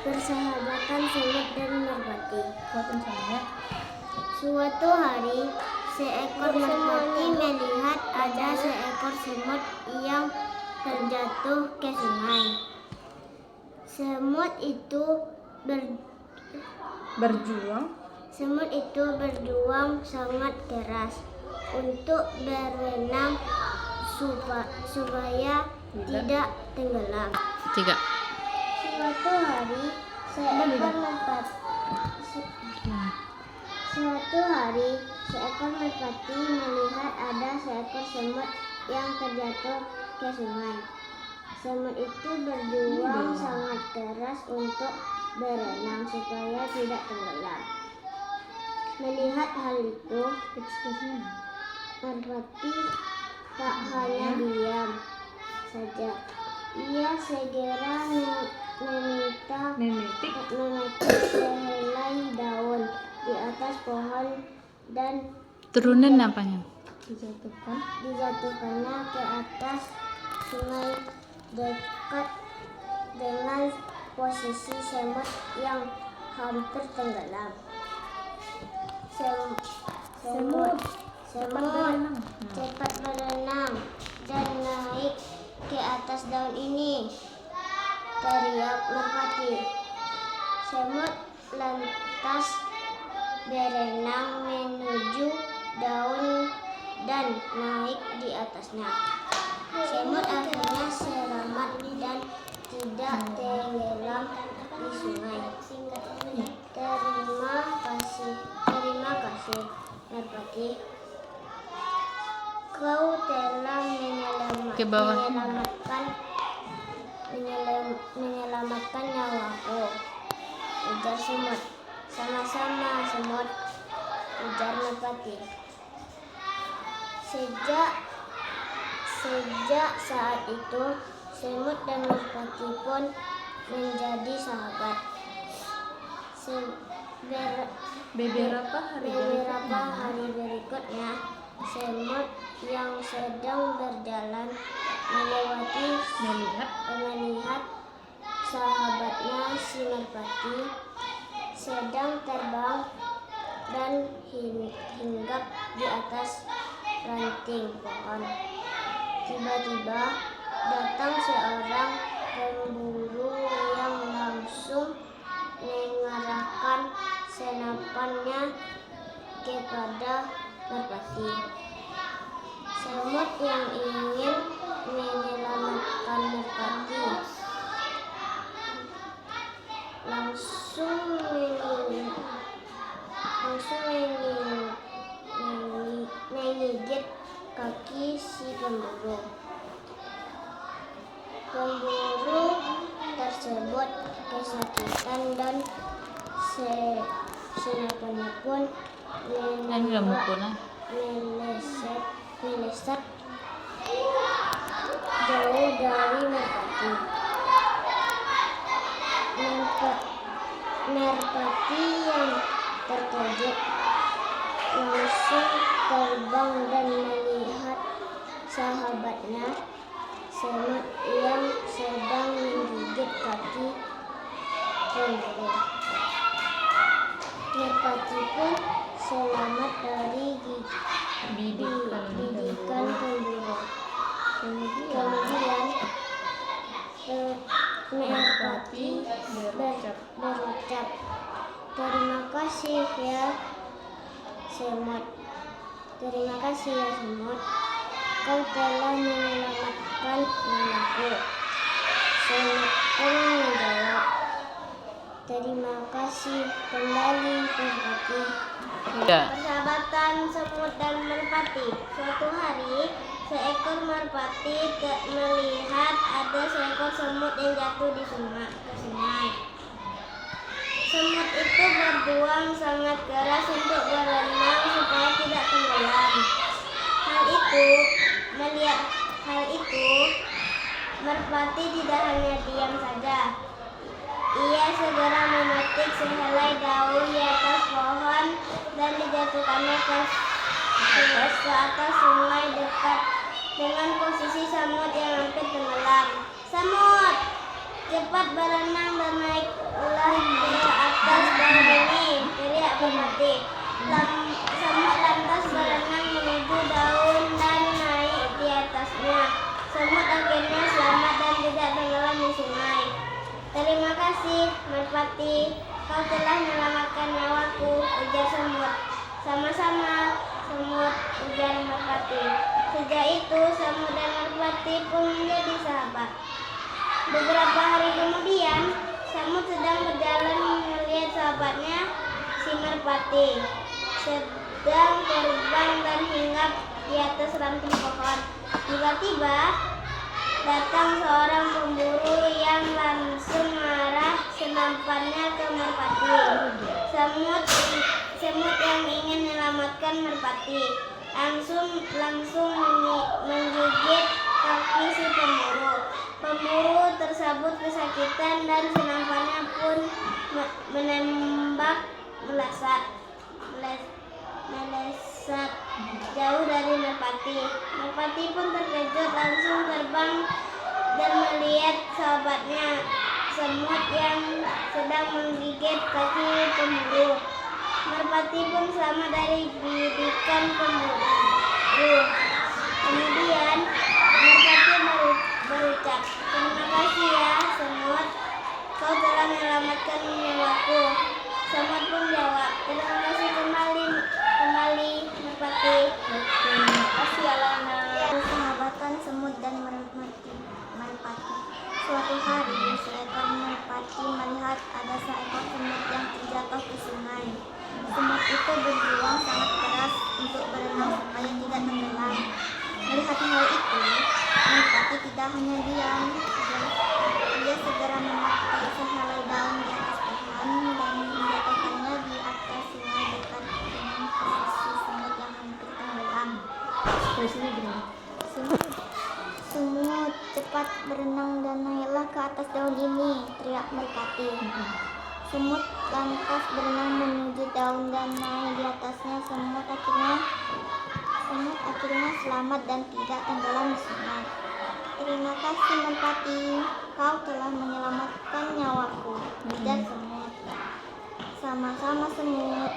Persahabatan semut dan merpati. Suatu hari, seekor merpati melihat ada seekor semut yang terjatuh ke sungai. Semut itu berjuang sangat keras untuk berenang supaya tidak tenggelam. Suatu hari, seekor merpati melihat ada seekor semut yang terjatuh ke sungai. Semut itu berjuang sangat keras untuk berenang supaya tidak tenggelam. Melihat hal itu, merpati tak hanya diam saja. Ia segera memetik sehelai daun di atas pohon dan dijatuhkannya ke atas sungai dekat dengan posisi semut yang hampir tenggelam. Semut cepat berenang dan naik ke atas daun ini, teriak merpati. Semut lantas berenang menuju daun dan naik di atasnya. Semut akhirnya selamat dan tidak tenggelam di sungai. Terima kasih merpati. Kau telah menyelamatkan nyawaku, ujar semut. Sama-sama semut, ujar merpati. Sejak saat itu, semut dan merpati pun menjadi sahabat. Beberapa hari berikutnya, semut yang sedang berjalan melihat sahabatnya si merpati sedang terbang dan hinggap di atas ranting pohon. Tiba-tiba datang seorang pemburu yang langsung mengarahkan senapannya kepada merpati. Semut yang ingin menyelamatkan merpati langsung menggigit kaki si pemburu. Pemburu tersebut kesakitan dan senapannya pun meleset jauh dari merpati. Merpati yang terkejut langsung terbang dan melihat sahabatnya semut yang sedang menggigit kaki pemburu. Merpati pun selamat dari gigitan pemburu. Kemudian merpati berucap, "Terima kasih ya semut. Terima kasih ya semut. Kau telah menyelamatkan nyawaku." Semut pun menjawab, "Terima kasih kembali merpati." Persahabatan semut dan merpati. Suatu hari, seekor merpati melihat ada seekor semut yang jatuh ke sungai. Semut itu berjuang sangat keras untuk berenang supaya tidak tenggelam. Melihat hal itu, merpati tidak hanya diam saja. Ia segera memetik sehelai daun di atas pohon dan dijatuhkannya ke atas sungai dekat dengan posisi semut yang hampir tenggelam. "Semut, cepat berenang dan naiklah ke atas daun ini, teriak merpati. Semut lantas berenang menuju daun dan naik di atasnya. Semut akhirnya selamat dan tidak tenggelam di sungai. Terima kasih, merpati. Kau telah menyelamatkan nyawaku, ujar semut. Sama-sama, semut, ujar merpati. Sejak itu, semut dan merpati pun menjadi sahabat. Beberapa hari kemudian, semut sedang berjalan melihat sahabatnya, si merpati, sedang terbang dan hinggap di atas ranting pohon. Tiba-tiba datang seorang pemburu yang langsung mengarah senapannya ke merpati. Semut yang ingin menyelamatkan merpati langsung menggigit kaki si pemburu. Pemburu tersabut kesakitan dan senapannya pun melesat jauh dari merpati. Merpati pun terkejut, langsung terbang dan melihat sahabatnya, semut yang sedang menggigit kaki pemburu. Merpati pun selamat dari gigitan pemburu. Kemudian merpati berucap, terima kasih ya semut, kau telah menyelamatkan nyawaku. Semut pun jawab, terima kasih kembali merpati. Terima kasih Alana. Persahabatan semut dan merpati. Suatu hari, seekor merpati melihat ada seekor semut yang terjatuh ke sungai. Semut itu berjuang sangat keras untuk berenang supaya tidak tenggelam. Melihat hal itu, merpati tidak hanya diam. Dia segera memakai sehelai daun di atas pohon dan menjatuhkannya di atas sungai dekat dengan posisi semut yang hampir tenggelam. Ekspresinya gimana? Semut, cepat berenang dan naiklah ke atas daun ini, teriak merpati. Semut lantas berenang menuju daun dan naik di atasnya. Semut akhirnya selamat dan tidak tenggelam di sungai. Terima kasih merpati, kau telah menyelamatkan nyawaku, ujar semut. Sama-sama semut,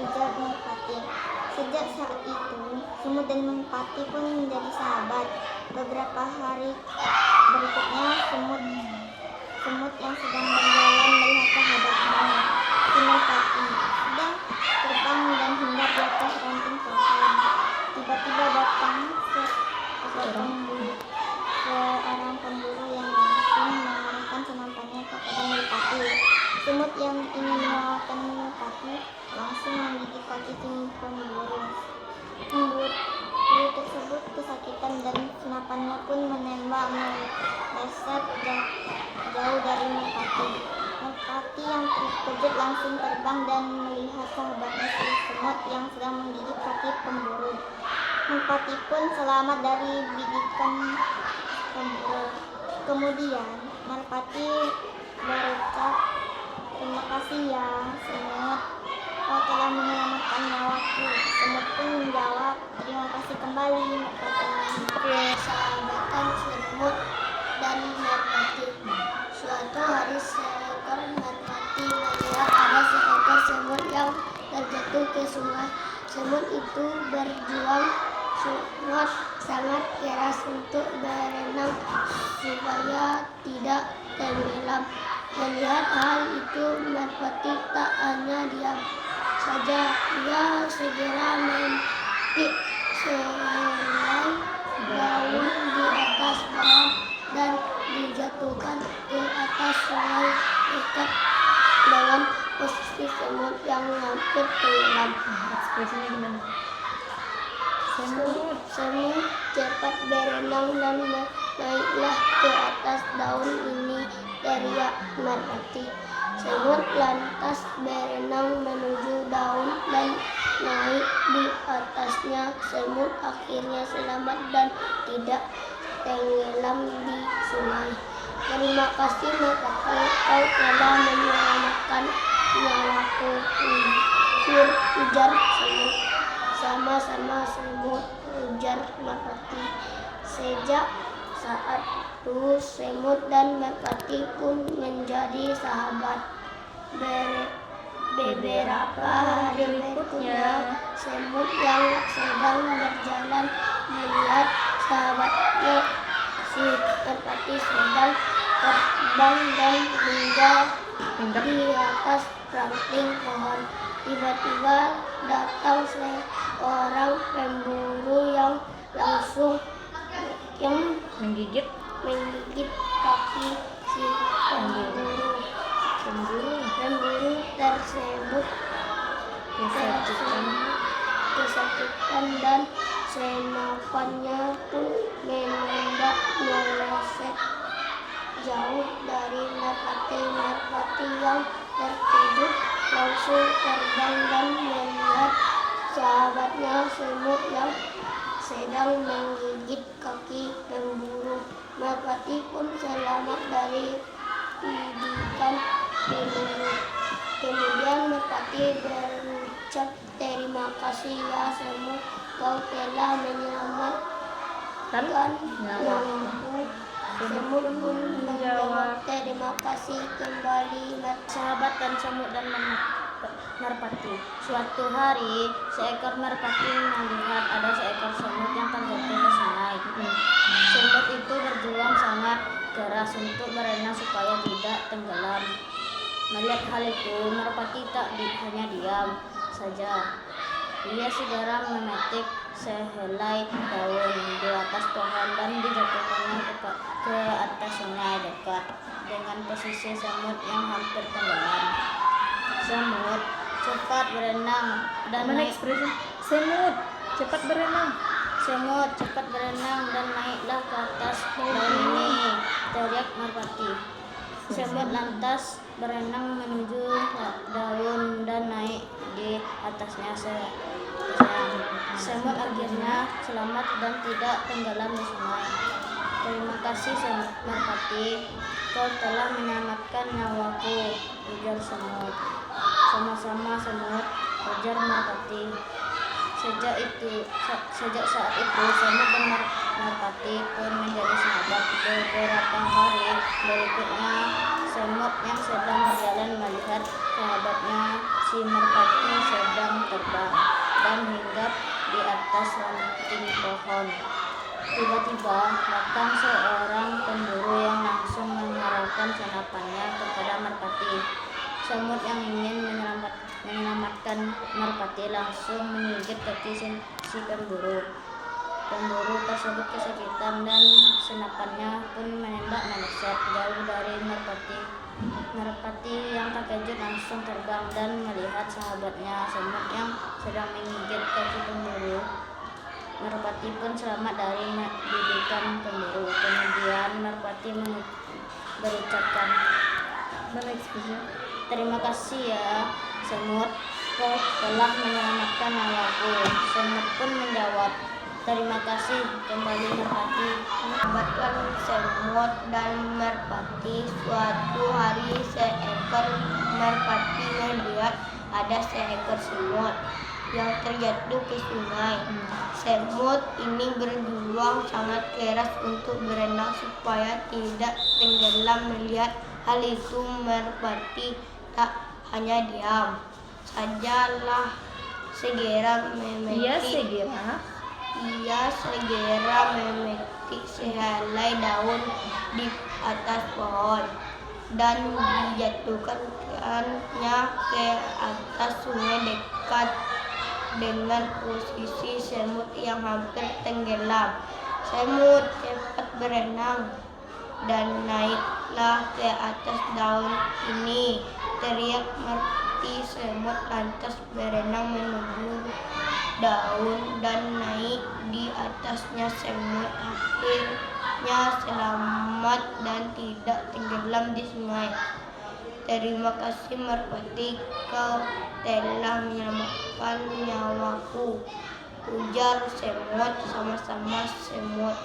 ujar merpati. Sejak saat itu, semut dan merpati pun menjadi sahabat. Beberapa hari berikutnya, semut yang sedang berjalan melihat sahabatnya, si merpati, sedang terbang dan hinggap di atas ranting pohon. Tiba-tiba datang seorang pemburu yang langsung mengarahkan senapannya kepada merpati. Semut yang ingin menyelamatkan merpati langsung menggigit kaki si pemburu. Pemburu tersebut kesakitan dan senapannya pun menembak meleset jauh dari merpati. Merpati yang terkejut langsung terbang dan melihat sahabatnya si semut yang sedang menggigit kaki pemburu. Merpati pun selamat dari gigitan pemburu. Kemudian merpati berucap, terima kasih ya semut, kau telah menyelamatkan nyawaku. Semut pun menjawab, terima kasih kembali merpati. Persahabatan semut dan merpati. Suatu hari seekor merpati melihat ada seekor semut yang terjatuh ke sungai. Semut itu berjuang sangat keras untuk berenang supaya tidak tenggelam. Melihat hal itu, merpati tak hanya diam saja, dia segera memetik sehelai daun di atas pohon dan dijatuhkan ke atas sungai dekat dengan posisi semut yang hampir tenggelam. Ekspresinya gimana? Semut cepat berenang dan naiklah ke atas daun ini, teriak merpati. Semut lantas berenang menuju daun dan naik di atasnya. Semut akhirnya selamat dan tidak tenggelam di sungai. Terima kasih merpati, kau telah menyelamatkan nyawaku, ujar semut. Sama-sama semut, ujar merpati. Sejak saat itu semut dan merpati pun menjadi sahabat. Beberapa hari berikutnya, semut yang sedang berjalan melihat sahabatnya si merpati sedang terbang dan hinggap di atas ranting pohon. Tiba-tiba datang seorang pemburu yang langsung Menggigit. kaki si pemburu. Pemburu tersebut kesakitan dan senapannya pun menembak meleset jauh dari merpati. Merpati yang terkejut langsung terbang dan melihat sahabatnya semut yang sedang menggigit kaki pemburu. Merpati pun selamat dari gigitan pemburu. Kemudian merpati berucap, "Terima kasih ya semut, kau telah menyelamatkan nyawaku." Semut pun menjawab, "Terima kasih kembali." Sahabat dan semut dan merpati. Suatu hari, seekor merpati melihat ada seekor semut yang terjatuh ke sungai. Semut itu berjuang sangat keras untuk berenang supaya tidak tenggelam. Melihat hal itu, merpati hanya diam saja. Ia segera memetik sehelai daun di atas pohon dan dijatuhkannya ke atas sungai dekat dengan posisi semut yang hampir tenggelam. Semut cepat berenang dan Semut cepat berenang dan naiklah ke atas daun ini, teriak merpati. Semut lantas berenang menuju daun dan naik di atasnya. Semut akhirnya selamat dan tidak tenggelam di sungai. "Terima kasih merpati, kau telah menyelamatkan nyawaku," ujar semut. "Sama-sama semut," ujar merpati. Sejak saat itu semut dan merpati pun menjadi sahabat. Beberapa hari berikutnya, semut yang sedang berjalan melihat sahabatnya si merpati sedang terbang dan hinggap di atas ranting pohon. Tiba-tiba datang seorang pemburu yang langsung mengarahkan senapannya kepada merpati. Semut yang ingin menyelamatkan merpati langsung menggigit kaki si pemburu. Pemburu tersebut kesakitan dan senapannya pun menembak meleset jauh dari merpati. Merpati yang terkejut langsung terbang dan melihat sahabatnya semut yang sedang menggigit kaki pemburu. Merpati pun selamat dari gigitan pemburu. Kemudian merpati berucapkan, "Terima kasih ya semut, kau telah menyelamatkan nyawaku." Semut pun menjawab, "Terima kasih kembali merpati." Sahabatkan semut dan merpati. Suatu hari seekor merpati melihat ada seekor semut yang terjatuh ke sungai. Semut ini berjuang sangat keras untuk berenang supaya tidak tenggelam. Melihat hal itu, merpati tak hanya diam sajalah, Ia segera memetik sehelai daun di atas pohon dan dijatuhkannya ke atas sungai dekat dengan posisi semut yang hampir tenggelam. "Semut, cepat berenang dan naiklah ke atas daun ini," teriak merpati. Semut lantas berenang menuju daun dan naik di atasnya. Semut akhirnya selamat dan tidak tenggelam di sungai. "Terima kasih merpati, kau telah menyelamatkan nyawaku," ujar semut. "Sama-sama semut,"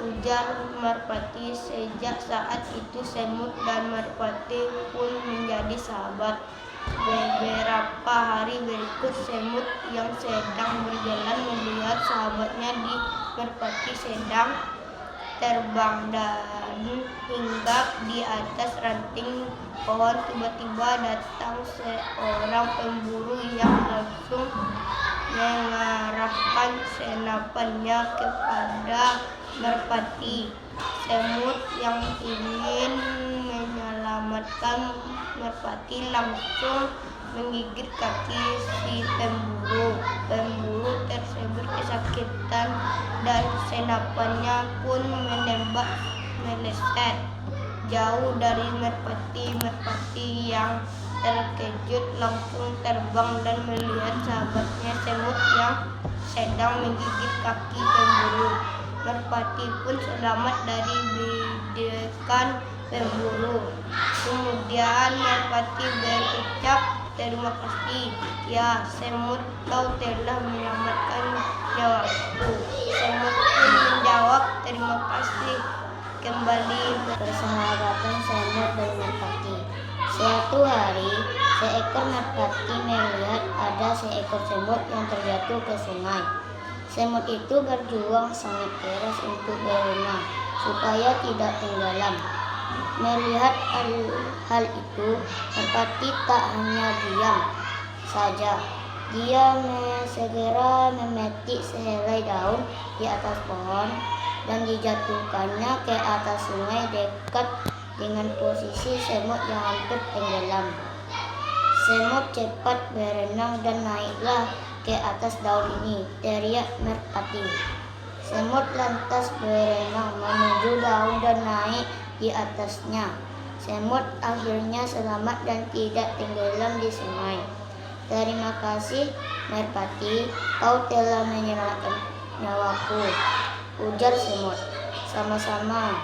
ujar merpati. Sejak saat itu semut dan merpati pun menjadi sahabat. Beberapa hari berikut, semut yang sedang berjalan melihat sahabatnya di merpati sedang terbang dan hinggap di atas ranting pohon. Tiba-tiba datang seorang pemburu yang langsung mengarahkan senapannya kepada merpati. Semut yang ingin menyelamatkan merpati langsung menggigit kaki si pemburu. Pemburu tersebut kesakitan dan senapannya pun menembak meleset jauh dari merpati. Merpati yang terkejut langsung terbang dan melihat sahabatnya semut yang sedang menggigit kaki pemburu. Merpati pun selamat dari gigitan pemburu. Kemudian merpati berucap, "Terima kasih ya semut, kau telah menyelamatkan nyawaku." Semut pun menjawab, "Terima kasih kembali." Persahabatan semut dan merpati. Suatu hari, seekor merpati melihat ada seekor semut yang terjatuh ke sungai. Semut itu berjuang sangat keras untuk berenang supaya tidak tenggelam. Melihat hal itu, merpati tak hanya diam saja. Dia segera memetik sehelai daun di atas pohon dan dijatuhkannya ke atas sungai dekat dengan posisi semut yang hampir tenggelam. Semut cepat berenang dan naiklah ke atas daun ini, teriak merpati. Semut lantas berenang menuju daun dan naik di atasnya. Semut akhirnya selamat dan tidak tenggelam di sungai. "Terima kasih merpati, kau telah menyelamatkan nyawaku," ujar semut. "Sama-sama,"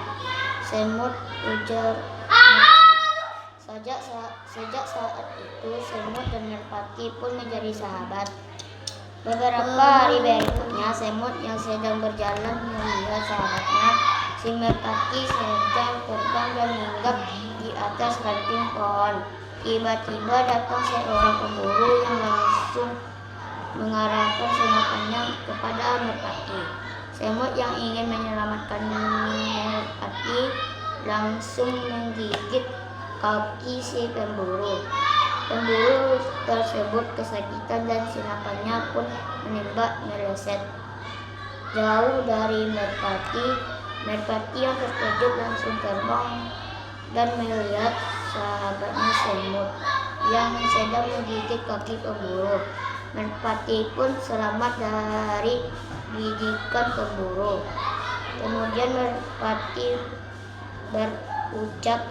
semut ujar merpati. Sejak saat itu semut dan merpati pun menjadi sahabat. Beberapa hari berikutnya, semut yang sedang berjalan melihat sahabatnya si merpati sedang terbang dan hinggap di atas ranting pohon. Tiba-tiba datang seorang pemburu yang langsung mengarahkan senapannya kepada merpati. Semut yang ingin menyelamatkan merpati langsung menggigit kaki si pemburu. Pemburu tersebut kesakitan dan senapannya pun menembak meleset jauh dari merpati. Merpati yang terkejut langsung terbang dan melihat sahabatnya semut yang sedang menggigit kaki pemburu. Merpati pun selamat dari gigitan pemburu. Kemudian merpati berucap,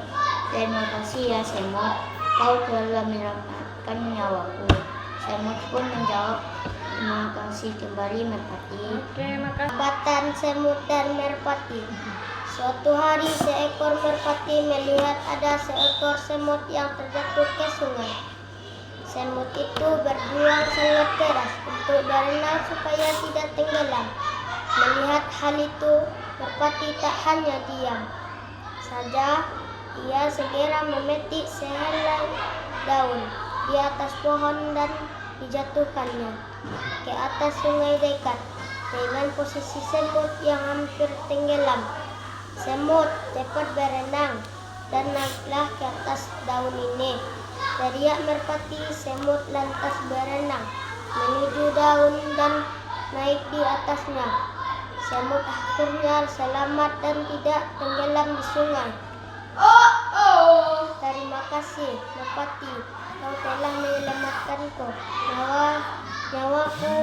"Terima kasih ya semut, kau telah menyelamatkan nyawaku." Semut pun menjawab, "Terima kasih kembali merpati." Persahabatan semut dan merpati. Suatu hari seekor merpati melihat ada seekor semut yang terjatuh ke sungai. Semut itu berjuang sangat keras untuk berenang supaya tidak tenggelam. Melihat hal itu, merpati tak hanya diam saja. Ia segera memetik sehelai daun di atas pohon dan dijatuhkannya ke atas sungai dekat dengan posisi semut yang hampir tenggelam. Semut cepat berenang dan naiklah ke atas daun ini, teriak merpati. Semut lantas berenang menuju daun dan naik di atasnya. Semut akhirnya selamat dan tidak tenggelam di sungai. "Terima kasih merpati, kau telah menyelamatkanku nyawaku,"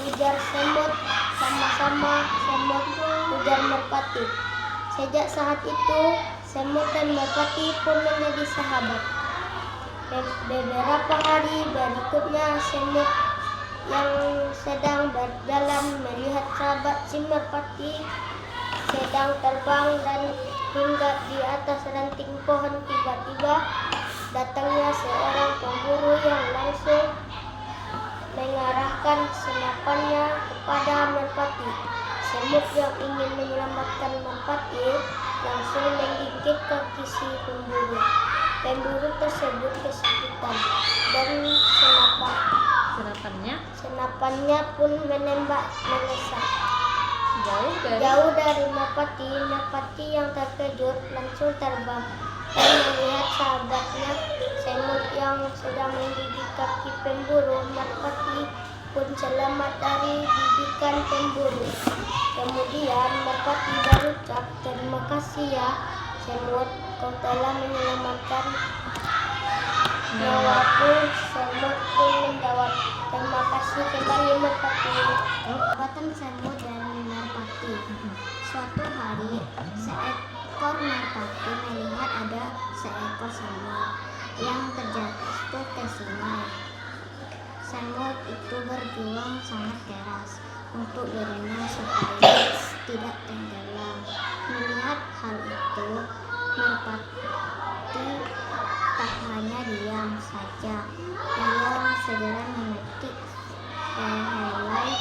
ujar semut. "Sama-sama semut," ujar merpati. Sejak saat itu, semut dan merpati pun menjadi sahabat. Beberapa hari berikutnya, semut yang sedang berjalan melihat sahabat si merpati sedang terbang dan hinggap di atas ranting pohon. Tiba-tiba datangnya seorang pemburu yang langsung mengarahkan senapannya kepada merpati. Semut yang ingin menyelamatkan merpati langsung menggigit kaki si pemburu. Pemburu tersebut kesakitan dan senapannya pun menembak meleset Jauh dari merpati, merpati yang terkejut langsung terbang dan melihat sahabatnya semut yang sedang menggigit kaki pemburu. Merpati pun selamat dari gigitan pemburu. Kemudian merpati berucap, "Terima kasih ya semut, kau telah menyelamatkan nyawaku." Semut pun menjawab, "Terima kasih kembali merpati." Perbuatan semut dan merpati. Suatu hari, seekor merpati melihat ada seekor semut yang terjatuh ke sungai. Semut itu berjuang sangat keras untuk berenang supaya tidak tenggelam. Melihat hal itu, merpati tak hanya diam saja. Dia segera memetik sehelai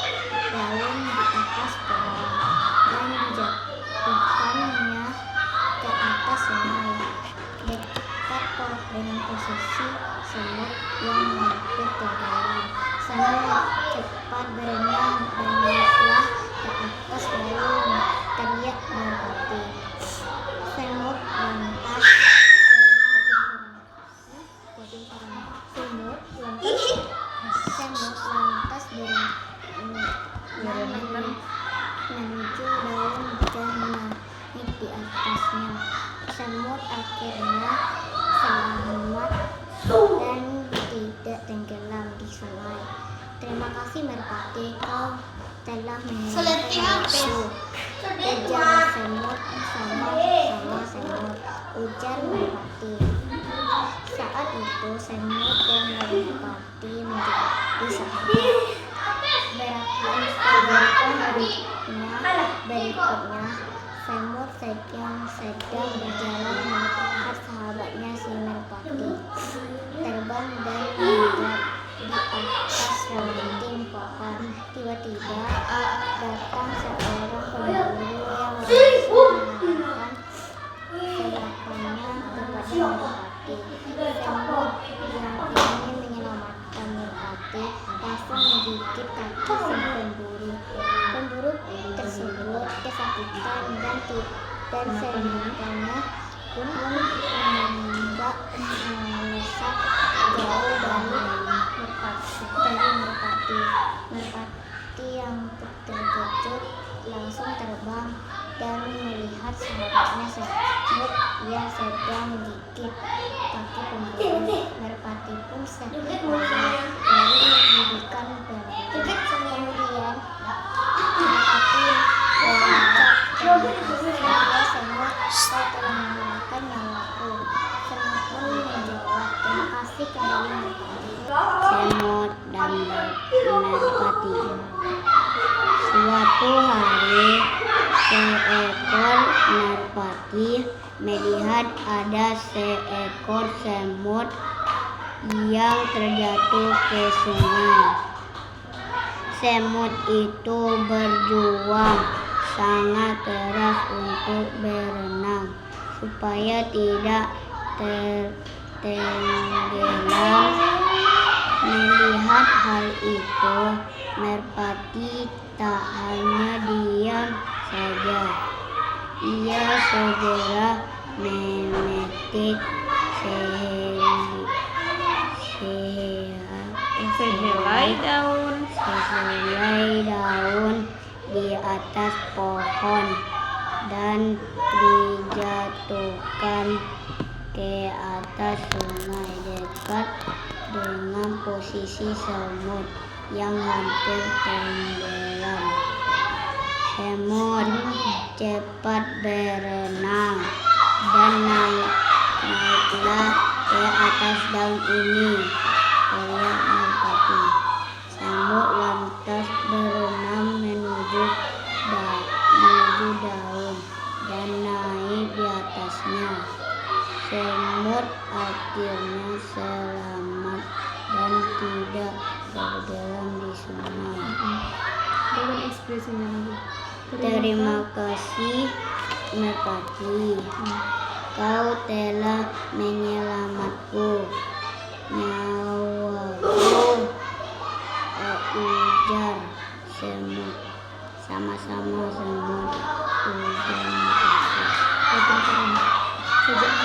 daun di atas pohon dan dijatuhkannya ke atas sungai dekat dengan posisi semut yang hampir tenggelam. Semut cepat berenang dan naiklah ke atas daun, teriak merpati. Semut lantas berenang menuju daun dan naik di atasnya. Semut akhirnya selamat dan tidak tenggelam di sungai. "Terima kasih merpati, kau telah menyelamatkan aku," ujar semut. "Sama-sama semut," ujar merpati. Saat itu semut dan merpati menjadi sahabat. Berikutnya, semut sedang berjalan melihat sahabatnya si merpati terbang dan menginjak di atas ranting pohon. Tiba-tiba datang seorang pemburu yang langsung mengarahkan serangannya kepada merpati. Semut yang ingin menyelamatkan merpati langsung menggigit kaki sang pemburu. Pemburu tersebut kesakitan dan serangannya pun menembak melesat jauh dari merpati. Merpati yang terkejut langsung terbang dan melihat sahabatnya semut yang sedang menggigit kaki pemburu. Merpati pun sakit parah dari gigitan pemburu. Kemudian merpati berucap, "Terima kasih semut, kau telah menyelamatkan nyawaku." Semut pun menjawab, "Terima kasih kembali merpati." Semut dan merpati. Suatu hari, seekor merpati melihat ada seekor semut yang terjatuh ke sungai. Semut itu berjuang sangat keras untuk berenang supaya tidak tenggelam. Melihat hal itu, merpati tak hanya diam saja. Ia segera memetik sehelai daun di atas pohon dan dijatuhkan ke atas sungai dekat dengan posisi semut yang hampir tenggelam. Semut cepat berenang dan naiklah ke atas daun ini, teriak merpati. Semut lantas berenang menuju daun dan naik di atasnya. Semut akhirnya selamat dan tidak tenggelam di sungai. Dengan ekspresinya lagi. Terima kasih merpati, kau telah menyelamatku nyawaku, ujar semut. sama-sama semut ujar merpati. Sejak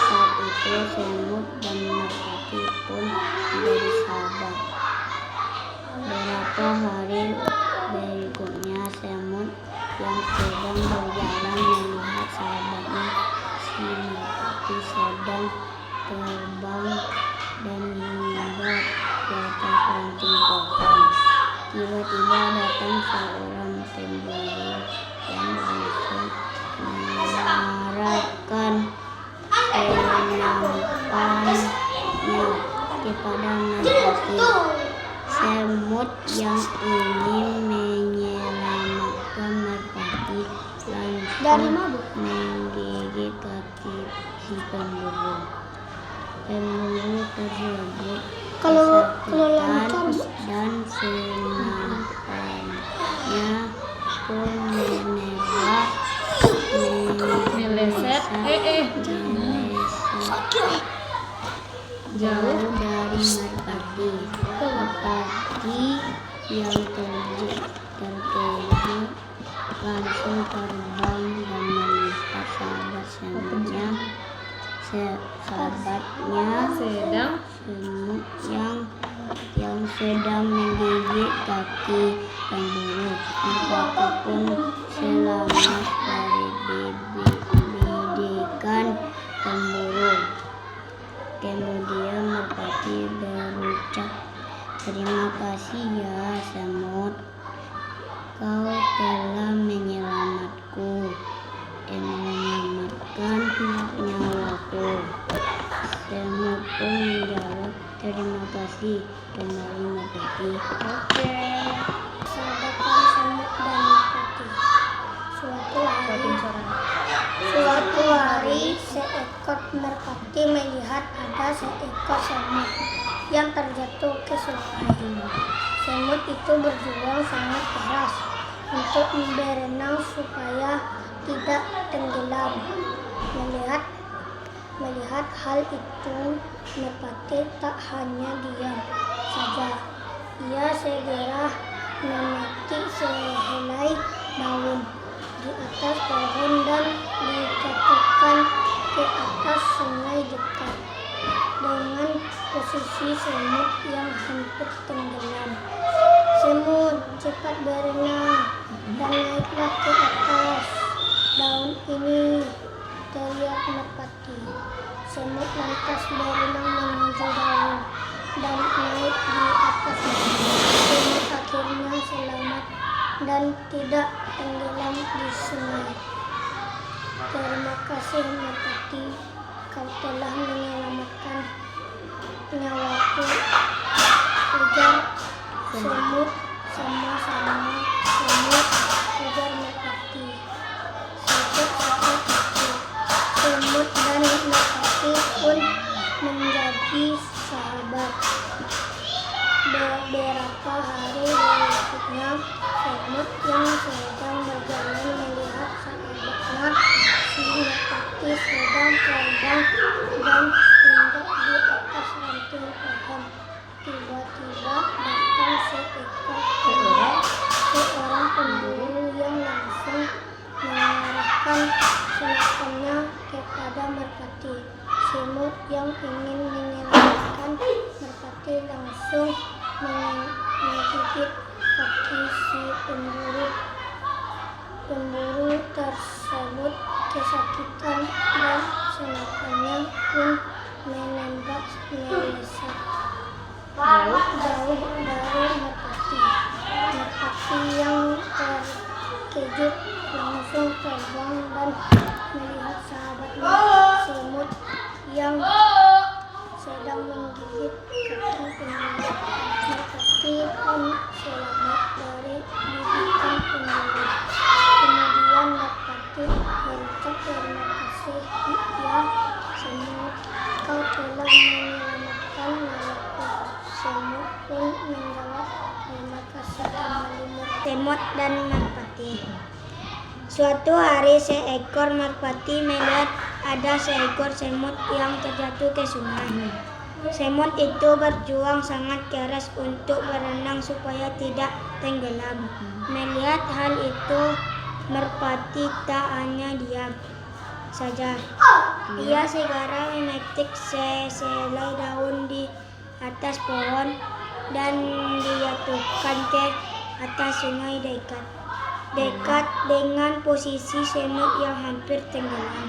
saat itu semut dan merpati pun menjadi sahabat. Beberapa hari berikutnya semut yang sedang berjalan melihat sahabatnya si merpati sedang terbang dan mengingat di atas ranting pohon. Tiba-tiba datang seorang pemburu yang langsung mengarahkan senapannya kepada merpati. Semut yang ingin menyelamatkan merpati langsung menggigit kaki si pemburu. Pemburu tersebut kesakitan dan senapannya pun meleset jauh dari merpati. Merpati yang terkejut langsung terbang dan melihat sahabatnya semut yang sedang menggigit kaki pemburu. Merpati pun selamat dari bidikan pemburu. Kemudian merpati berucap, "Terima kasih ya semut, kau telah menyelamatku dan menyelamatkan nyawaku." Semut pun menjawab, "Terima kasih," kembali merpati. Sahabatan semut dan merpati. Suatu hari seekor merpati melihat ada seekor semut yang terjatuh ke sungai. Semut itu berjuang sangat keras untuk berenang supaya tidak tenggelam. Melihat hal itu, merpati tak hanya diam saja. Ia segera memetik sehelai daun di atas pohon dan dijatuhkan ke atas sungai dekat dengan posisi semut yang hampir tenggelam. "Semut, cepat berenang dan naiklah ke atas daun ini," teriak merpati. Semut lantas berenang menuju daun dan naik di atasnya. Semut akhirnya selamat dan tidak tenggelam di sungai. "Terima kasih merpati, kau telah menyelamatkan nyawaku," ujar semut. "Sama-sama semut," ujar merpati. Sejak saat itu, semut dan merpati pun menjadi sahabat. Beberapa hari berikutnya, semut yang sedang berjalan melihat sahabatnya si merpati sedang terbang dan hinggap di atas ranting pohon. Tiba-tiba datang seorang pemburu yang langsung mengarahkan senapannya kepada merpati. Semut yang ingin menyelamatkan merpati langsung menggigit kaki si pemburu. Pemburu tersebut kesakitan dan senapannya pun menembak meleset jauh dari merpati. Merpati yang terkejut langsung terbang dan melihat sahabatnya semut yang sedang menggigit kaki pemburu. Merpati pun selamat dari gigitan pemburu. Kemudian merpati berucap, "Terima kasih ya semut, kau telah menyelamatkan nyawaku." Semut pun menjawab, "Terima kasih kembali merpati." Semut dan merpati. Suatu hari seekor merpati melihat ada seekor semut yang terjatuh ke sungai. Semut itu berjuang sangat keras untuk berenang supaya tidak tenggelam. Melihat hal itu, merpati tak hanya diam saja. Ia segera memetik sehelai daun di atas pohon dan dijatuhkan ke atas sungai dekat dengan posisi semut yang hampir tenggelam.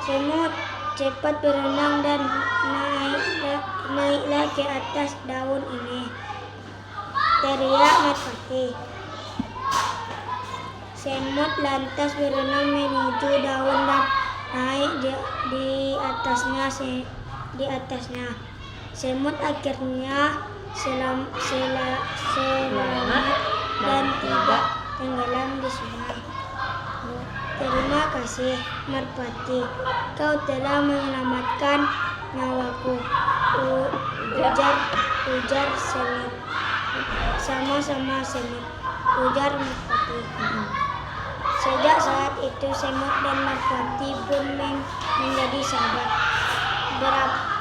Semut cepat berenang dan naiklah ke atas daun ini. Teriak merpati. Semut lantas berenang menuju daun dan naik di atasnya. Semut akhirnya selamat dan tidak tenggelam di sungai. Terima kasih merpati, kau telah menyelamatkan nyawaku. Ujar semut. Sama-sama semut, ujar merpati. Sejak saat itu semut dan merpati pun menjadi sahabat.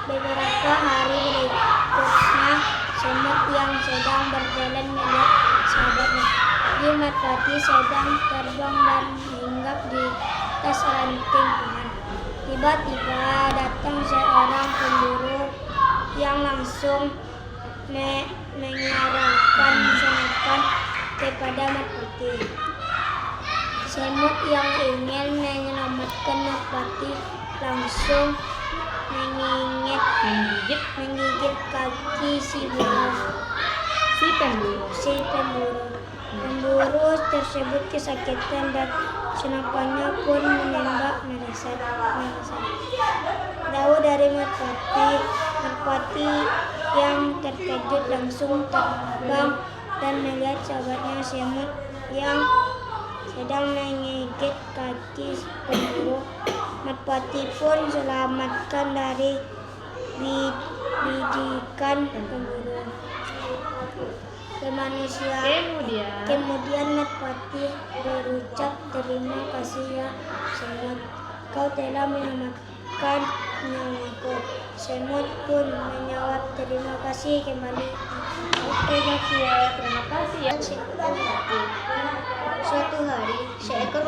Beberapa hari berikutnya, semut yang sedang berjalan melihat sahabatnya. Merpati sedang terbang dan hinggap di atas ranting pohon. Tiba-tiba datang seorang pemburu yang langsung mengarahkan senapan kepada merpati. Semut yang ingin menyelamatkan merpati langsung menggigit kaki si pemburu. Pemburu tersebut kesakitan dan senapannya pun menembak meresat. Jauh dari merpati yang terkejut langsung terbang dan melihat sahabatnya semut yang sedang menggigit kaki pemburu. Merpati pun selamatkan dari bidikan pemburu. Kemudian merpati berucap, terima kasih ya semut, kau telah menyelamatkan nyawaku. Semut pun menjawab, terima kasih kembali. Terima kasih ya. Suatu hari, seekor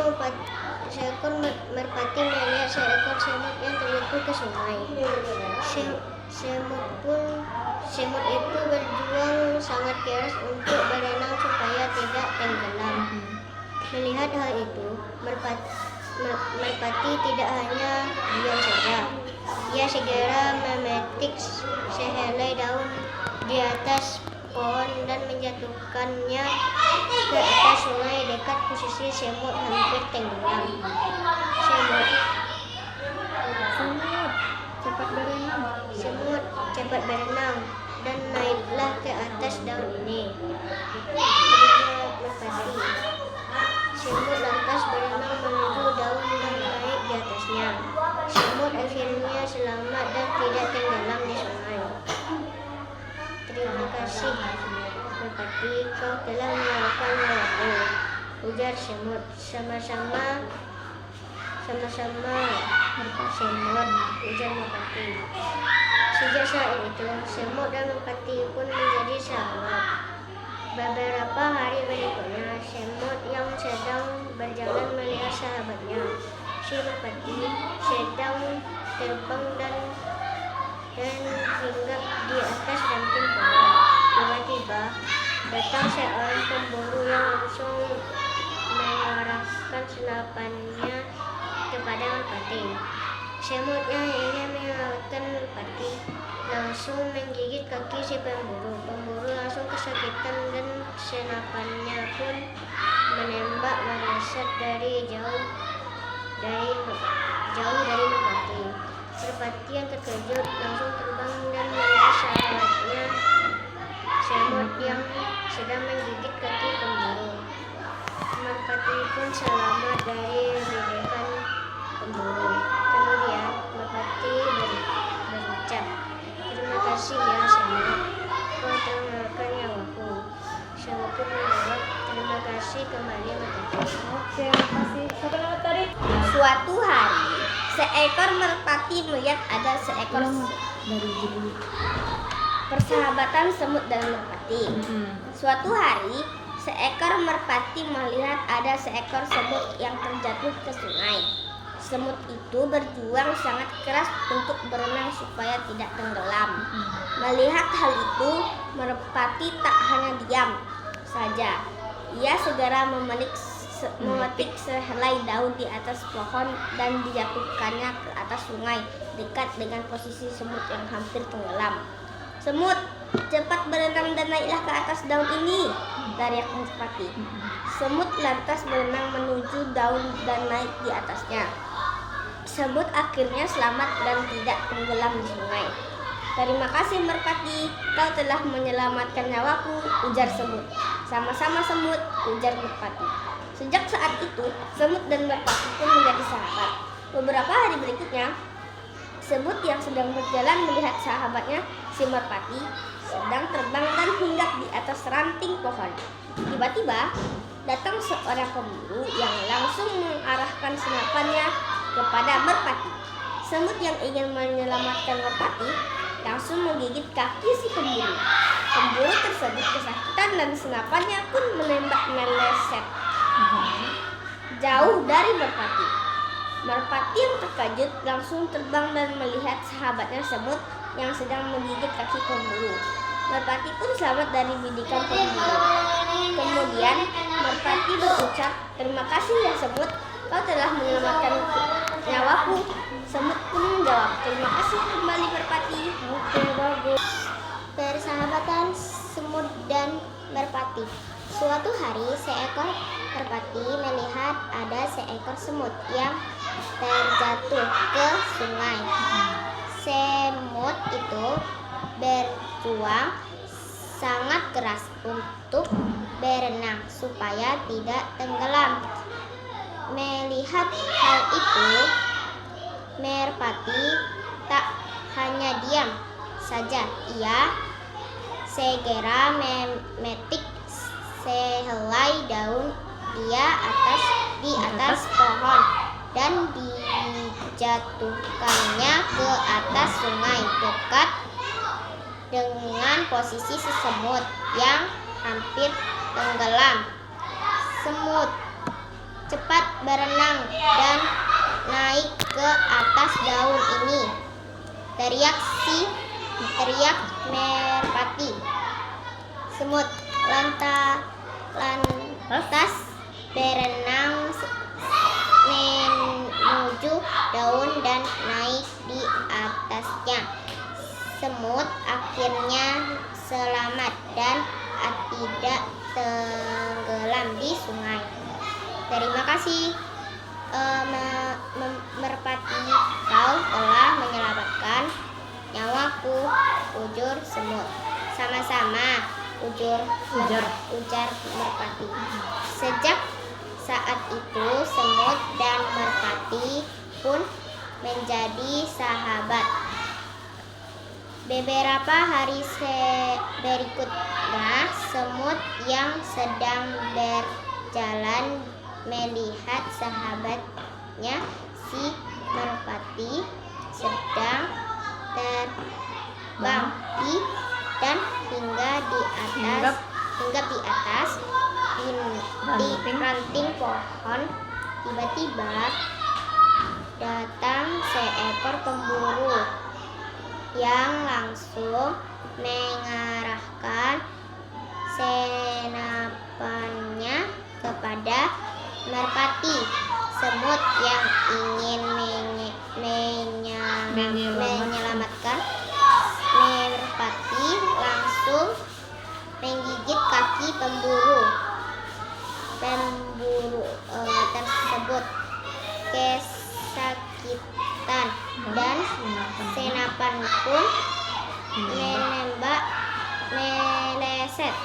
merpati melihat seekor semut yang terjatuh ke sungai. Semut itu berjuang sangat keras untuk berenang supaya tidak tenggelam. Melihat hal itu, merpati tidak hanya diam saja. Ia segera memetik sehelai daun di atas pohon dan menjatuhkannya ke atas sungai dekat posisi semut hampir tenggelam. Semut cepat berenang dan naiklah ke atas daun ini. Merpati. Semut lantas berenang menuju daun dan naik di atasnya. Semut akhirnya selamat dan tidak tenggelam di sungai. Terima kasih merpati, kau telah menyelamatkan nyawaku, ujar semut. Sama-sama semut, ujar merpati. Sejak saat itu, semut dan merpati pun menjadi sahabat. Beberapa hari berikutnya, semut yang sedang berjalan melihat sahabatnya, si merpati, sedang terbang dan hinggap di atas ranting pohon. Tiba-tiba datang seorang pemburu yang langsung mengarahkan senapannya kepada merpati. Semut yang ingin menyelamatkan merpati langsung menggigit kaki si pemburu. Pemburu langsung kesakitan dan senapannya pun menembak meresat jauh dari merpati. Merpati yang terkejut langsung terbang dan melihat sahabatnya semut yang sedang menggigit kaki pemburu. Merpati pun selamat dari gigitan pemburu. Kemudian merpati berucap, terima kasih ya semut, kau telah menyelamatkan nyawaku. Semut pun menjawab, terima kasih kembali merpati. Oke, makasih. Siapa nama tadi? Suatu hari, seekor merpati melihat ada seekor dari judul. Persahabatan semut dan merpati. Suatu hari, seekor merpati melihat ada seekor semut yang terjatuh ke sungai. Semut itu berjuang sangat keras untuk berenang supaya tidak tenggelam. Melihat hal itu, merpati tak hanya diam saja. Ia segera memetik sehelai daun di atas pohon dan dijatuhkannya ke atas sungai dekat dengan posisi semut yang hampir tenggelam. "Semut, cepat berenang dan naiklah ke atas daun ini," teriak merpati. Semut lantas berenang menuju daun dan naik di atasnya. Semut akhirnya selamat dan tidak tenggelam di sungai. "Terima kasih merpati, kau telah menyelamatkan nyawaku," ujar semut. "Sama-sama semut," ujar merpati. Sejak saat itu, semut dan merpati pun menjadi sahabat. Beberapa hari berikutnya, semut yang sedang berjalan melihat sahabatnya, si merpati, sedang terbang dan hinggap di atas ranting pohon. Tiba-tiba, datang seorang pemburu yang langsung mengarahkan senapannya kepada merpati. Semut yang ingin menyelamatkan merpati langsung menggigit kaki si pemburu. Pemburu tersebut kesakitan dan senapannya pun menembak meleset jauh dari merpati. Merpati yang terkejut langsung terbang dan melihat sahabatnya semut yang sedang menggigit kaki pemburu. Merpati pun selamat dari bidikan pemburu. Kemudian merpati berucap, "Terima kasih ya semut, kau telah menyelamatkan nyawaku." Semut pun menjawab, "Terima kasih kembali merpati." Oke, bagus. Persahabatan semut dan merpati. Suatu hari, seekor merpati melihat ada seekor semut yang terjatuh ke sungai. Semut itu berjuang sangat keras untuk berenang supaya tidak tenggelam. Melihat hal itu, merpati tak hanya diam saja. Ia segera memetik sehelai daun di atas pohon dan dijatuhkannya ke atas sungai dekat dengan posisi si semut yang hampir tenggelam. "Semut, cepat berenang dan naik ke atas daun ini," teriak merpati. Semut lantas berenang menuju daun dan naik di atasnya. Semut akhirnya selamat dan tidak tenggelam di sungai. "Terima kasih merpati, kau telah menyelamatkan nyawaku," ujar semut. "Sama-sama," ujar merpati. Sejak saat itu, semut dan merpati pun menjadi sahabat. Beberapa hari berikutnya, semut yang sedang berjalan melihat sahabatnya si merpati sedang terbang dan hinggap di atas di ranting pohon. Tiba-tiba datang seekor pemburu yang langsung mengarahkan senapannya kepada merpati. Semut yang ingin menyelamatkan merpati langsung menggigit kaki pemburu tersebut. Kesakitan dan senapan pun meleset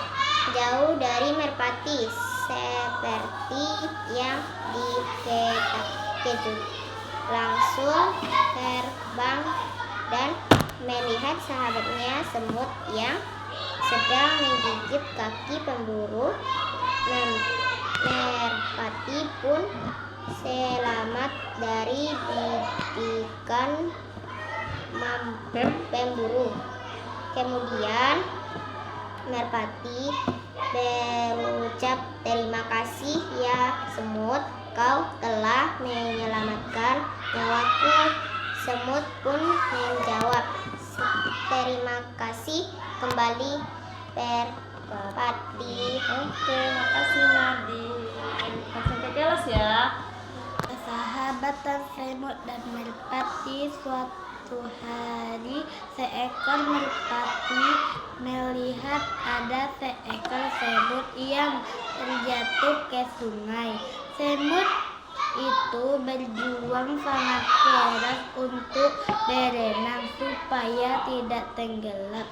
jauh dari merpati seperti yang dikejut. Langsung terbang dan melihat sahabatnya semut yang sedang menggigit kaki pemburu. Merpati pun selamat dari bidikan memburu. Kemudian merpati berucap, terima kasih ya semut, kau telah menyelamatkan nyawaku. Semut pun menjawab, terima kasih kembali merpati. Oke, makasih Nadine. Langsung ke kelas ya. Persahabatan semut dan merpati. Suatu hari seekor merpati melihat ada seekor semut yang terjatuh ke sungai. Semut itu berjuang sangat keras untuk berenang supaya tidak tenggelam.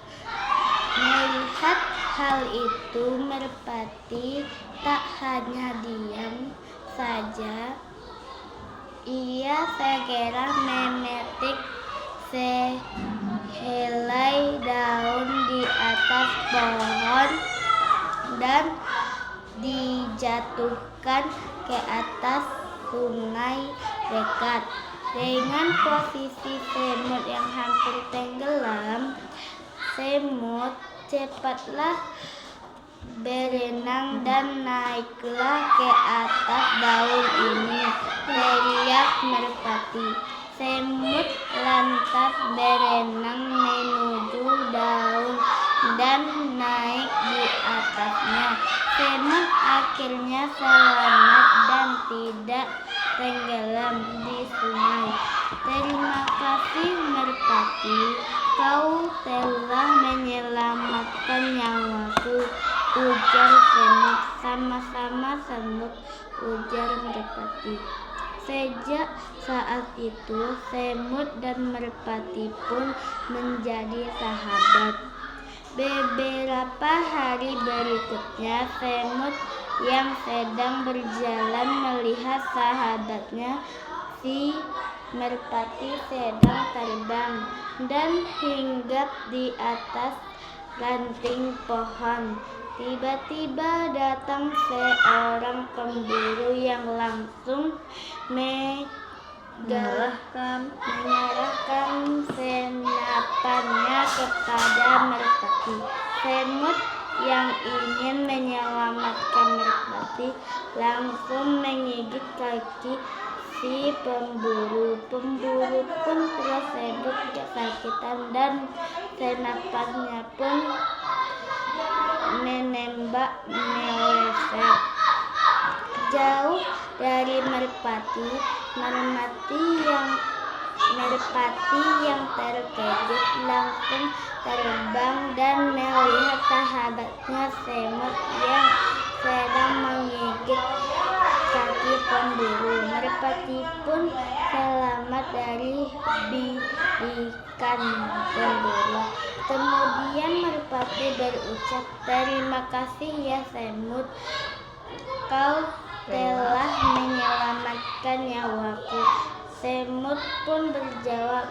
Melihat hal itu, merpati tak hanya diam saja. Ia segera memetik sehelai daun di atas pohon dan dijatuhkan ke atas sungai dekat. Dengan posisi semut yang hampir tenggelam, semut cepatlah berenang dan naiklah ke atas daun ini, teriak merpati. Semut lantas berenang menuju daun dan naik di atasnya. Semut akhirnya selamat dan tidak tenggelam di sungai. Terima kasih merpati, kau telah menyelamatkan nyawaku, ujar semut. Sama-sama semut, ujar merpati. Sejak saat itu, semut dan merpati pun menjadi sahabat. Beberapa hari berikutnya, semut yang sedang berjalan melihat sahabatnya si merpati sedang terbang dan hinggap di atas ranting pohon. Tiba-tiba datang seorang pemburu yang langsung menyerahkan senapannya kepada merpati. Semut yang ingin menyelamatkan merpati langsung menggigit kaki si pemburu. Pemburu pun tersebut kesakitan dan senapannya pun menembak meleset jauh dari merpati. Merpati yang terkejut langsung terbang dan melihat sahabatnya semut yang sedang menggigit kaki pemburu. Merpati pun selamat dari bidikan pemburu. Kemudian merpati berucap, terima kasih ya semut, kau telah menyelamatkan nyawaku. Semut pun berjawab,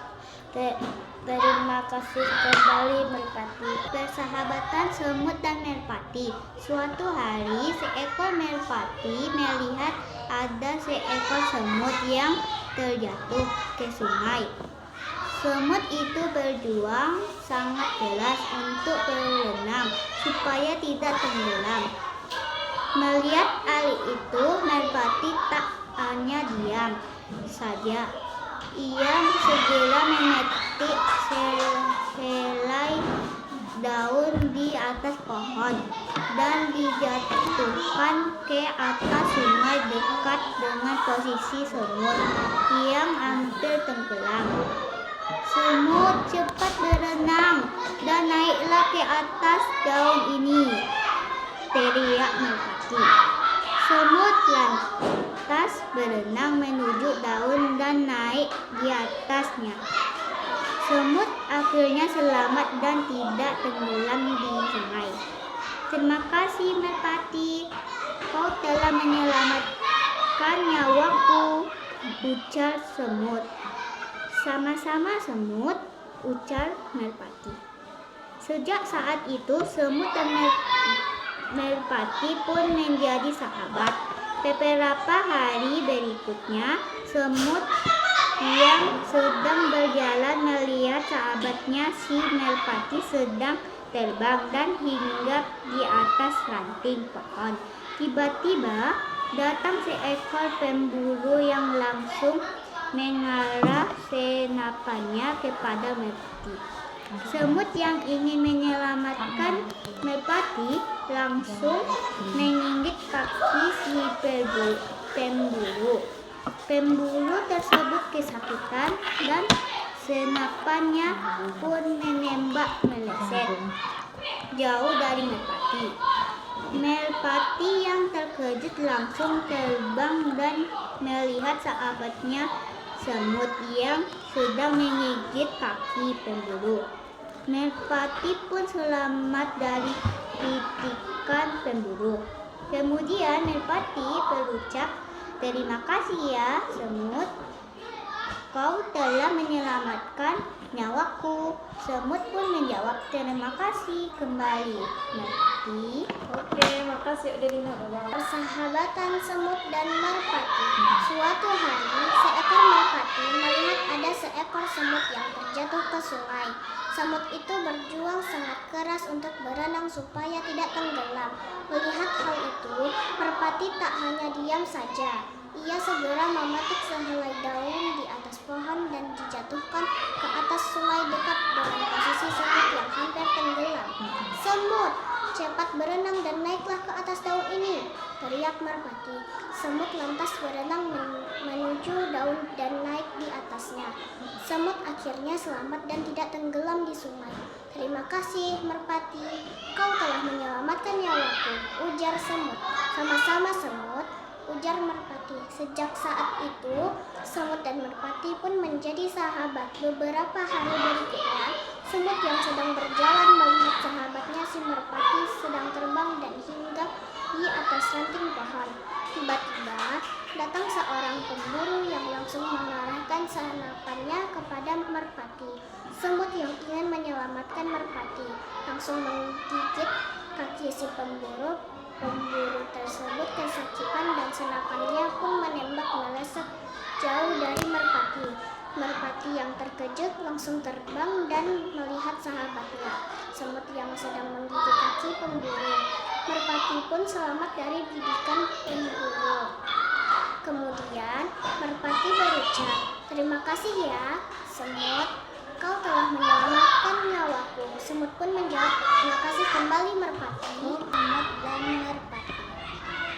terima kasih kembali merpati. Persahabatan semut dan merpati. Suatu hari seekor merpati melihat ada seekor semut yang terjatuh ke sungai. Semut itu berjuang sangat keras untuk berenang supaya tidak tenggelam. Melihat hal itu, merpati tak hanya diam saja. Ia segera memetik sehelai daun di atas pohon dan dijatuhkan ke atas sungai dekat dengan posisi semut yang hampir tenggelam. Semut cepat berenang dan naiklah ke atas daun ini, teriak merpati. Semut lantas berenang menuju daun dan naik di atasnya. Semut akhirnya selamat dan tidak tenggelam di sungai. Terima kasih merpati, kau telah menyelamatkan nyawaku, ujar semut. Sama-sama semut, ujar merpati. Sejak saat itu, semut dan merpati pun menjadi sahabat. Beberapa hari berikutnya, semut yang sedang berjalan melihat sahabatnya si merpati sedang terbang dan hinggap di atas ranting pohon. Tiba-tiba datang seekor pemburu yang langsung mengarah senapannya kepada merpati. Semut yang ingin menyelamatkan merpati langsung menggigit kaki si pemburu. Pemburu tersebut kesakitan dan senapannya pun menembak meleset jauh dari merpati. Merpati yang terkejut langsung terbang dan melihat sahabatnya semut yang sedang menggigit kaki pemburu. Merpati pun selamat dari gigitan pemburu. Kemudian merpati berucap, "Terima kasih ya semut, kau telah menyelamatkan nyawaku." Semut pun menjawab, "Terima kasih kembali merpati." Oke, makasih udah Dina. Persahabatan semut dan merpati. Suatu hari, seekor merpati melihat ada seekor semut yang terjatuh ke sungai. Semut itu berjuang sangat keras untuk berenang supaya tidak tenggelam. Melihat hal itu, merpati tak hanya diam saja. Ia segera memetik sehelai daun di atas pohon dan dijatuhkan ke atas sungai dekat dengan posisi semut yang hampir tenggelam. "Semut, cepat berenang dan naiklah ke atas daun ini," teriak merpati. Semut lantas berenang menuju daun dan naik di atasnya. Semut akhirnya selamat dan tidak tenggelam di sungai. "Terima kasih merpati, kau telah menyelamatkan nyawaku," ujar semut. "Sama-sama semut," ujar merpati. Sejak saat itu, semut dan merpati pun menjadi sahabat. Beberapa hari berikutnya, semut yang sedang berjalan melihat sahabatnya si merpati sedang terbang dan hinggap di atas ranting pohon. Tiba-tiba datang seorang pemburu yang langsung mengarahkan senapannya kepada merpati. Semut yang ingin menyelamatkan merpati langsung menggigit kaki si pemburu. Pemburu tersebut kesakitan dan senapannya pun menembak meleset jauh dari merpati. Merpati yang terkejut langsung terbang dan melihat sahabatnya, semut yang sedang menggigit kaki pemburu. Merpati pun selamat dari gigitan pemburu. Kemudian merpati berucap, "Terima kasih ya, semut, kau telah menyelamatkan nyawaku." Semut pun menjawab, "Terima kasih kembali merpati." Semut dan merpati.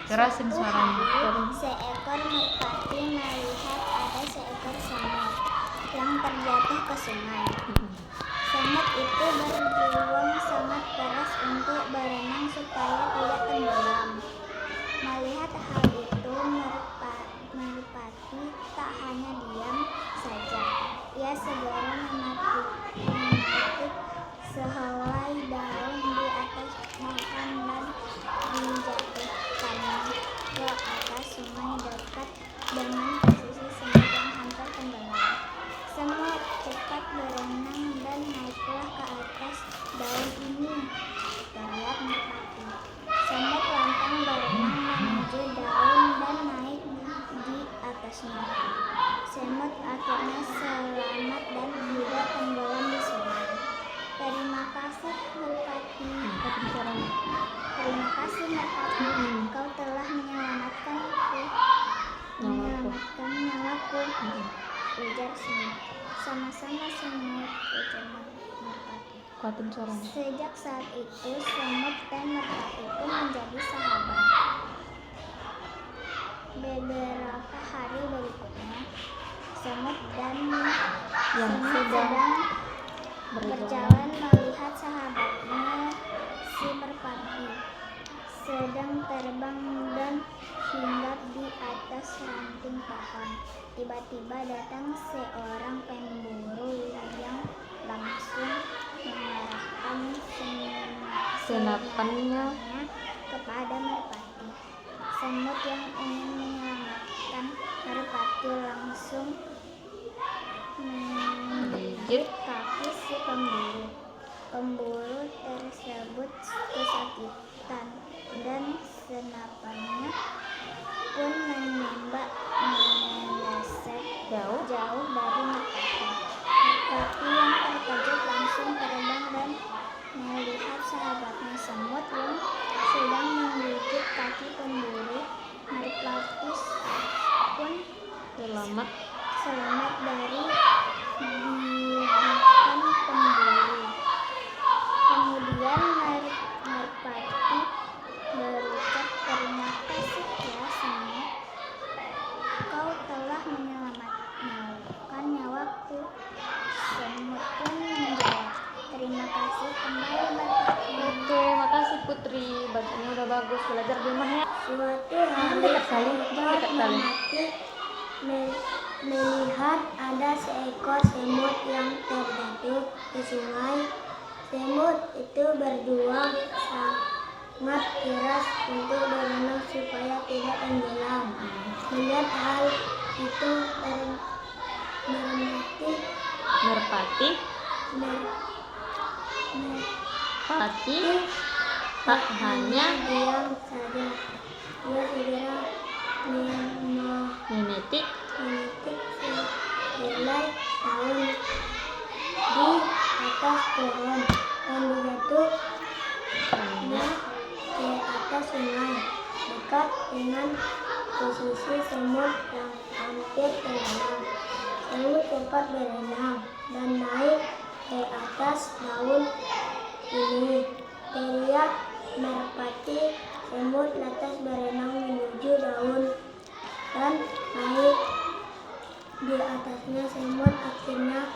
Kerasin Suatu suaranya. hari, seekor merpati melihat ada seekor semut yang terjatuh ke sungai. Semut itu berjuang sangat keras untuk berenang supaya tidak tenggelam. Melihat hal itu, merpati tak hanya diam saja. Ia segera memetik sehelai daun di atas pohon dan dijatuhkannya ke atas sungai dekat dengan posisi semut yang hampir tenggelam. "Semut, cepat berenang dan naiklah ke atas daun ini," teriak merpati. Semut lantang berenang menuju daun dan naik di atasnya. Semut akhirnya selamat dan tidak tenggelam di sungai. "Terima kasih merpati." "Terima kasih merpati, kau telah menyelamatkan nyawaku," ujar semut. "Sama-sama semut," ujar merpati. Kuatin suaranya. Sejak saat itu, semut dan merpati pun menjadi sahabat. Beberapa hari berikutnya, semut sedang berjalan melihat sahabatnya si merpati sedang terbang dan hinggap di atas ranting pohon. Tiba-tiba datang seorang pemburu yang langsung mengarahkan senapannya kepada merpati. Semut yang ingin menyelamatkan merpati langsung menggigit kaki si pemburu. Pemburu tersebut kesakitan dan senapannya pun menembak meleset jauh dari merpati. nyawaku. Semut pun menjawab, terima kasih kembali Merpati. Oke, makasih Putri. Bacanya udah bagus. Belajar di rumah ya. Suatu hari Dekat kali, seekor dekat kali. merpati melihat ada seekor semut yang terjatuh di sungai. Semut itu berjuang sangat keras untuk berenang supaya tidak tenggelam. Melihat hal itu Merpati. Pati. Tak hanya diam saja. Dia segera menitik menitik sehelai daun di atas pohon dan dijatuhkannya ke atas sungai dekat dengan posisi semut yang hampir tenggelam. Semut cepat berenang dan naik ke atas daun ini. Teriak Merpati, semut lantas berenang menuju daun dan naik di atasnya. Semut akhirnya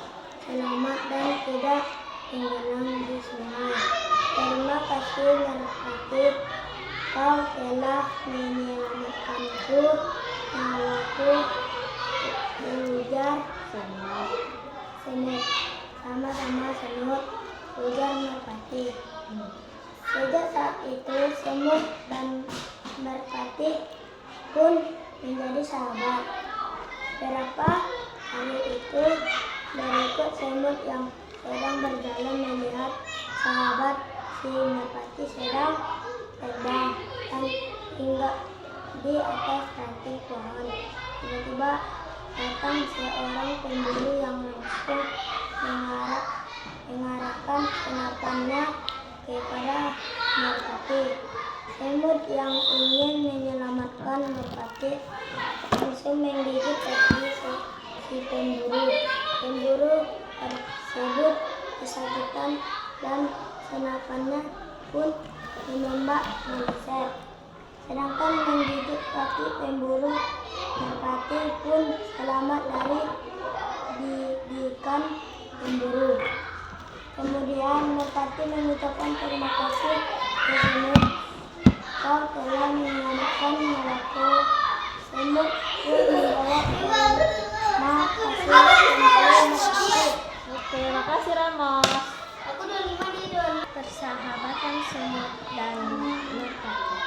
selamat dan tidak tenggelam di sungai. Terima kasih Merpati, kau telah menyelamatkanku, nyawaku, ujar semut. Sama-sama semut, ujar Merpati. Sejak saat itu semut dan Merpati pun menjadi sahabat. Beberapa hari itu berikut semut yang sedang berjalan melihat sahabat si Merpati sedang terbang dan hinggap di atas ranting pohon. Tiba-tiba datang seorang pemburu yang langsung mengarahkan senapannya kepada Merpati. Semut yang ingin menyelamatkan Merpati langsung menggigit kaki si pemburu. Pemburu tersebut kesakitan dan senapannya pun menembak meleset. Sedangkan menggigit kaki pemburu, Merpati pun selamat dari gigitan pemburu. Kemudian Merpati mengucapkan terima kasih ke semut, kau telah menyelamatkan nyawaku. Semut pun menjawab, terima kasih kembali Merpati. Oke, makasih Ramos. Persahabatan semut dan Merpati.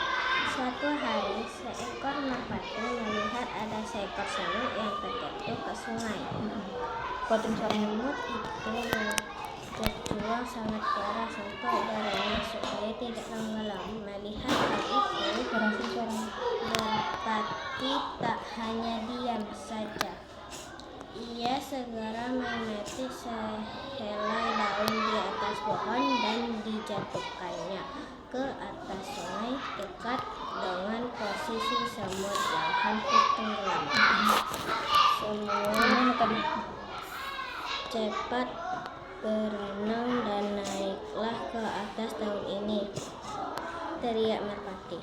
Suatu hari, seekor merpati melihat ada seekor semut yang terjatuh ke sungai. Kuatin suaranya. Semut itu berjuang sangat keras untuk berenang supaya tidak tenggelam. Melihat hal itu, Kerasin suaranya. Merpati tak hanya diam saja. Ia segera memetik sehelai daun di atas pohon dan dijatuhkannya ke atas sungai dekat dengan posisi semut yang hampir tenggelam. Semua cepat berenang dan naiklah ke atas daun ini, teriak Merpati.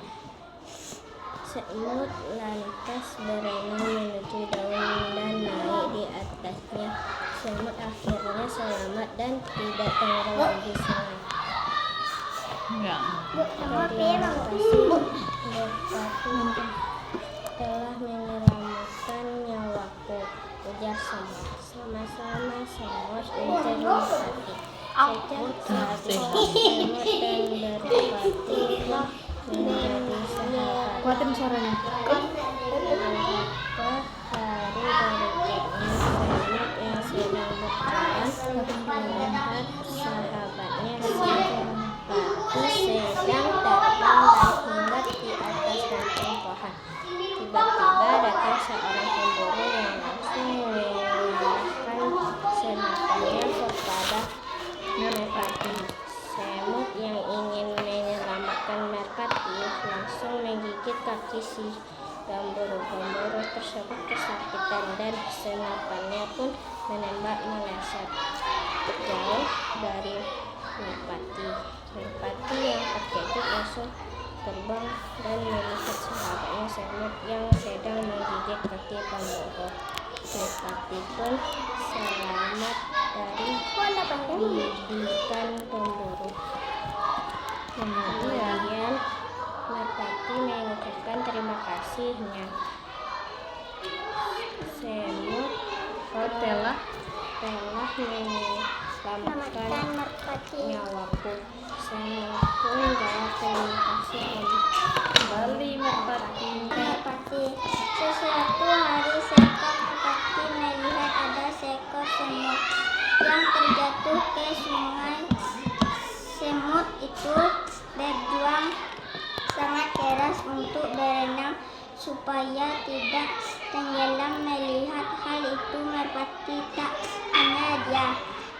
Semut lantas berenang menuju daun dan naik di atasnya. Semut akhirnya selamat dan tidak tenggelam di sungai. Enggak. Terima kasih Merpati telah menyelamatkan nyawaku, ujar semut. Sama-sama semut, ujar Merpati. Sejak saat itu semut dan Merpati telah menjadi sahabat. Kuatin suaranya. Beberapa hari berikutnya semut yang sedang berjalan melihat sahabatnya si Merpati sedang terbang dan hinggap di atas ranting pohon. Tiba-tiba datang seorang pemburu yang langsung mengarahkan senapannya kepada Merpati. Semut yang ingin menyelamatkan Merpati langsung menggigit kaki si pemburu. Pemburu tersebut kesakitan dan senapannya pun menembak meleset jauh dari Merpati. Merpati yang terkejut langsung terbang dan melihat sahabatnya semut yang sedang menggigit kaki pemburu. Merpati pun selamat dari gigitan pemburu. Kemudian merpati mengucapkan terima kasihnya. Semut telah menyelamatkan merpati. nyawaku. Semut pun menjawab terima kasih kembali merpati. Sesuatu hari seekor merpati melihat ada seekor semut yang terjatuh ke sungai. Semut itu berjuang sangat keras untuk berenang supaya tidak tenggelam. Melihat hal itu merpati tak hanya dia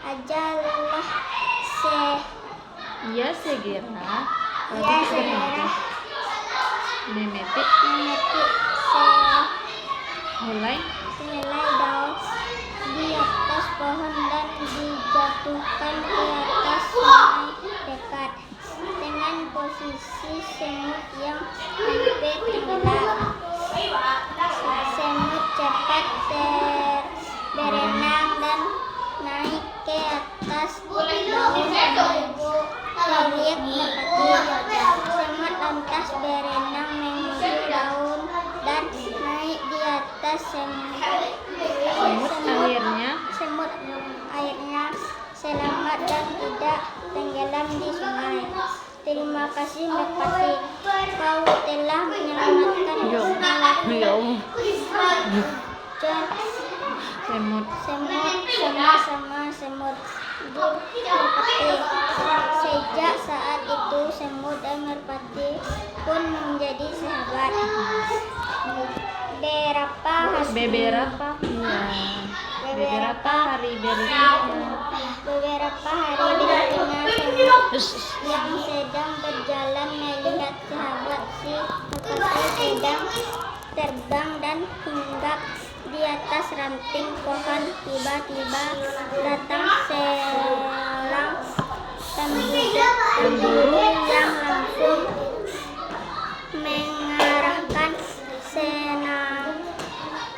ajalah Ia segera memetik helai selai daun di atas pohon dan dijatuhkan ke atas sungai dekat dengan posisi semut yang hampir tenggelam. Semut cepat berenang dan naik ke atas daun teriak merpati. Semut lantas berenang menuju daun dan naik di atas semut akhirnya selamat dan tidak tenggelam di sungai. Terima kasih merpati, kau telah menyelamatkan nyawaku. semut Sama-sama semut merpati. Sejak saat itu semut dan merpati pun menjadi sahabat. beberapa hari berikutnya semut yang sedang berjalan melihat sahabat si merpati sedang terbang dan hinggap di atas ranting pohon. Tiba-tiba datang seorang pemburu yang langsung mengarahkan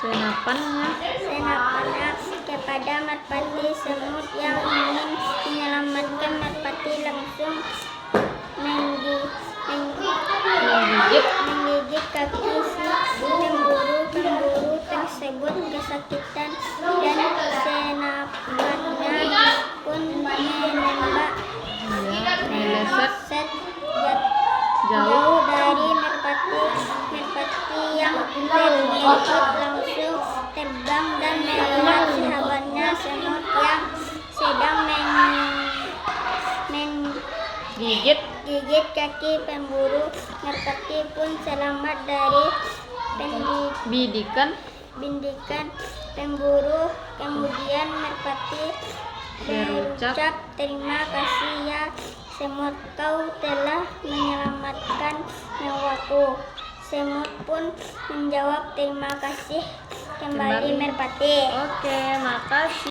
senapannya kepada merpati. Semut yang ingin menyelamatkan merpati langsung menggigit kaki si pemburu tersebut kesakitan dan senapannya pun menembak meleset jauh dari merpati. Merpati yang terkejut langsung terbang dan melihat sahabatnya semut yang sedang menggigit kaki pemburu. Merpati pun selamat dari bidikan bindikan pemburu. Kemudian merpati berucap, terima kasih ya semut, kau telah menyelamatkan nyawaku. Semut pun menjawab terima kasih kembali merpati. Oke, makasih.